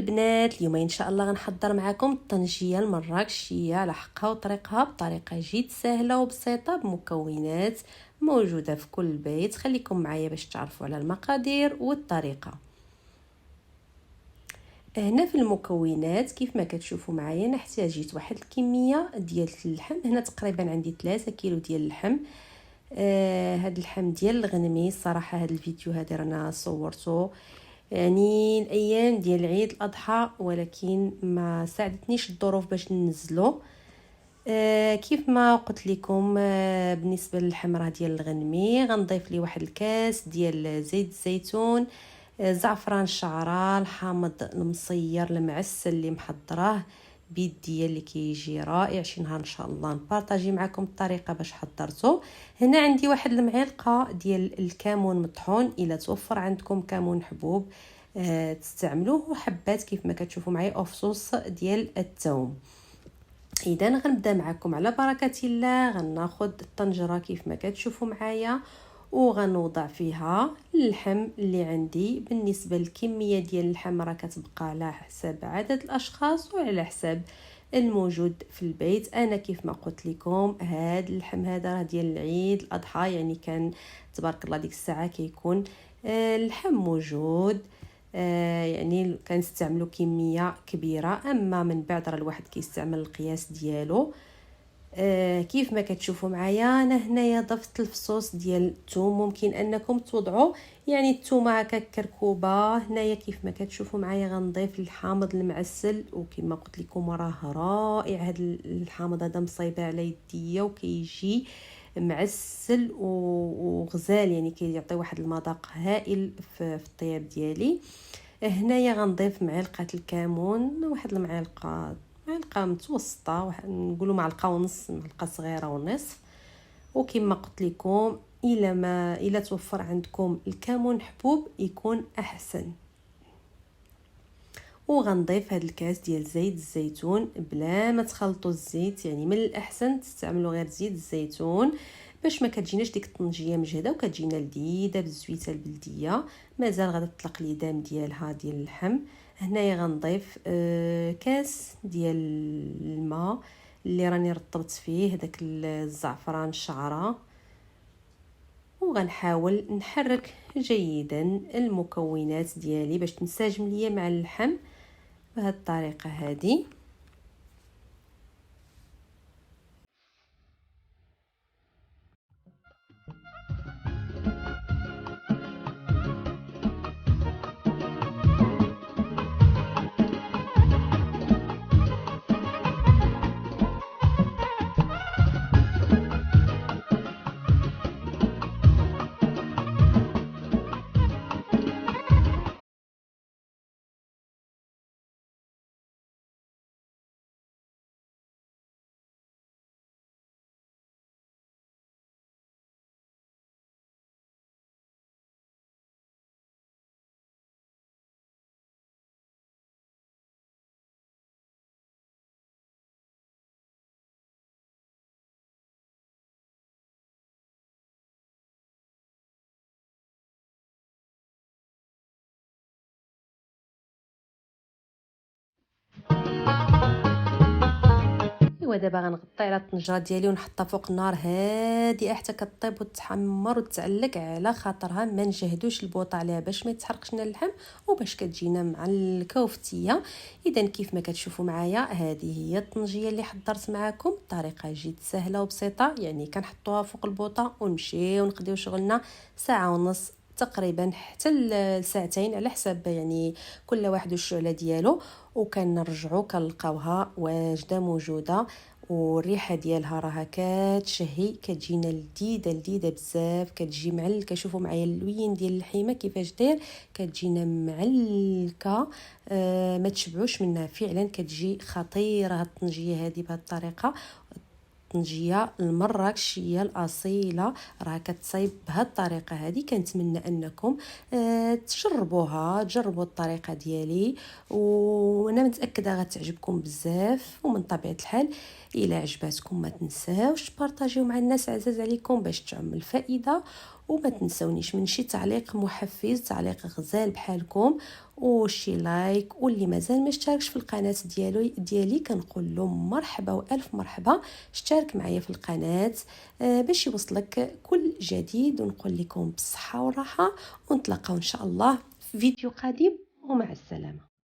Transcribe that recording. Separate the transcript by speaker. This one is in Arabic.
Speaker 1: البنات، اليوم ان شاء الله غنحضر معكم الطنجيه المراكشيه على حقها وطريقها بطريقه جد سهله وبسيطه بمكونات موجوده في كل بيت. خليكم معايا باش تعرفوا على المقادير والطريقه. هنا في المكونات كيف ما كتشوفوا معايا انا احتاجيت واحد الكميه ديال اللحم. هنا تقريبا عندي 3 كيلو ديال اللحم. هاد اللحم ديال الغنمي. الصراحه هاد الفيديو هذا رانا صورته يعني الايام ديال عيد الاضحى، ولكن ما ساعدتنيش الظروف باش ننزله. كيف ما قلت لكم، بالنسبه للحمرة ديال الغنمي غنضيف لي واحد الكاس ديال زيت الزيتون، زعفران الشعرة، الحامض المصير المعسل اللي محضراه بيديا اللي كيجي رائع. شي نهار ان شاء الله نبارطاجي معكم الطريقه باش حضرته. هنا عندي واحد المعلقه ديال الكمون مطحون، الا توفر عندكم كمون حبوب تستعملوه، وحبات كيف ما كتشوفوا معايا او فصوص ديال الثوم. اذا غنبدا معكم على بركه الله. غناخذ الطنجره كيف ما كتشوفوا معايا وغنوضع فيها اللحم اللي عندي. بالنسبه للكميه ديال اللحم راه كتبقى على حسب عدد الاشخاص وعلى حسب الموجود في البيت. انا كيف ما قلت لكم هاد اللحم هذا راه ديال العيد الاضحى، يعني كان تبارك الله ديك الساعه كيكون اللحم موجود، يعني كنستعملوا كميه كبيره. اما من بعد راه الواحد كيستعمل القياس ديالو. كيف ما كتشوفوا معايا انا هنايا ضفت الفصوص ديال الثوم. ممكن انكم توضعوا يعني الثومه هكا كركوبه. هنايا كيف ما كتشوفوا معايا غنضيف الحامض المعسل، وكما قلت لكم راه رائع هذا الحامض هذا، مصايبه على يديا وكيجي معسل وغزال، يعني كيعطي واحد المذاق هائل في الطياب ديالي. هنايا غنضيف معلقه الكمون، واحد المعلقه متوسطه، نقولوا معلقه ونص، معلقه صغيره ونصف. وكما قلت لكم الا توفر عندكم الكمون حبوب يكون احسن. وغنضيف هذا الكاس ديال زيت الزيتون بلا ما تخلطوا الزيت، يعني من الاحسن تستعملوا غير زيت الزيتون باش ما كتجيناش ديك الطنجيه مجهده وكتجينا لذيذه بالزويته البلديه. مازال غادا تطلق لي دام ديالها ديال اللحم. هنايا غنضيف كاس ديال الماء اللي راني رطبت فيه داك الزعفران الشعره، وغنحاول نحرك جيدا المكونات ديالي باش تنسجم ليا مع اللحم بهذه الطريقه هذه. ودابا غنغطي على الطنجره ديالي ونحطها فوق النار هادئه حتى كطيب وتحمر وتعلق، على خاطرها ما نجهدوش البوطه عليها باش ما يتحرقش لنا اللحم وباش كتجينا معلكه وفتيه. اذا كيف ما كتشوفوا معايا هذه هي الطنجيه اللي حضرت معكم. طريقه جد سهله وبسيطه، يعني كنحطوها فوق البوطه ونمشيو نقضيو شغلنا ساعه ونص تقريبا حتى لساعتين على حسب يعني كل واحد والشعله ديالو، وكنرجعوا كنلقاوها واجده موجوده. والريحه ديالها راها كتشهي، كتجينا لذيذه بزاف، كتجي معلكه. شوفوا معايا اللوين ديال اللحيمه كيفاش داير، كتجينا معلكه. ما تشبعوش منها فعلا، كتجي خطيره هاد الطنجيه هذه بهذه الطريقه. الطنجيه المراكشيه الاصيله راه كتصايب بهذه الطريقه هذه. كنتمنى انكم تجربوا الطريقه ديالي، وانا متاكده غتعجبكم بزاف. ومن طبيعه الحال الا عجباتكم ما تنساوش تبارطاجيو مع الناس عزاز عليكم باش تعم الفائده. وما تنسونيش من شي تعليق محفز، تعليق غزال بحالكم، وشي لايك. واللي مازال ما اشتركش في القناه ديالي كنقول له مرحبا والف مرحبا، اشترك معايا في القناه باش يوصلك كل جديد. ونقول لكم بالصحه والراحه، ونتلاقاو ان شاء الله في فيديو قادم، ومع السلامه.